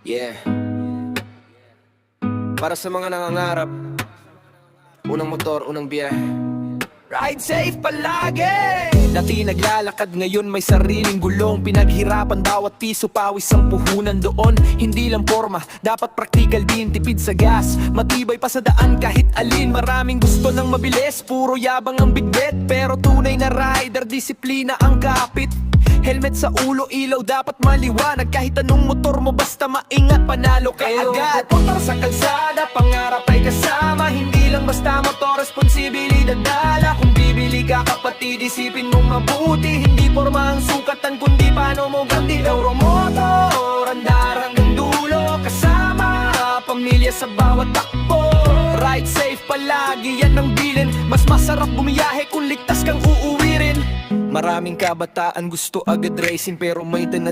Yeah. Para sa mga nangangarap, unang motor, unang biyahe. Ride safe palagi! Dati naglalakad, ngayon may sariling gulong. Pinaghirapan bawat piso, pawis ang puhunan doon. Hindi lang forma, dapat practical din. Tipid sa gas, matibay pa sa daan kahit alin. Maraming gusto ng mabilis, puro yabang ang bigbit. Pero tunay na rider, disiplina ang kapit. Helmet sa ulo, ilaw dapat maliwanag. Kahit anong motor mo, basta maingat, panalo ka agad. Motor sa kalsada, pangarap ay kasama. Hindi lang basta motor, responsibilidad dala. Kung bibili ka kapatid, isipin mong mabuti. Hindi porma ang sukatan, kundi paano mo gandi. Euromotor, andar hanggang dulo. Kasama, pamilya sa bawat takbo. Ride safe palagi, yan ang bilin. Mas masarap bumiyahe kung ligtas kang uuwi rin. Maraming kabataan gusto agad racing, pero may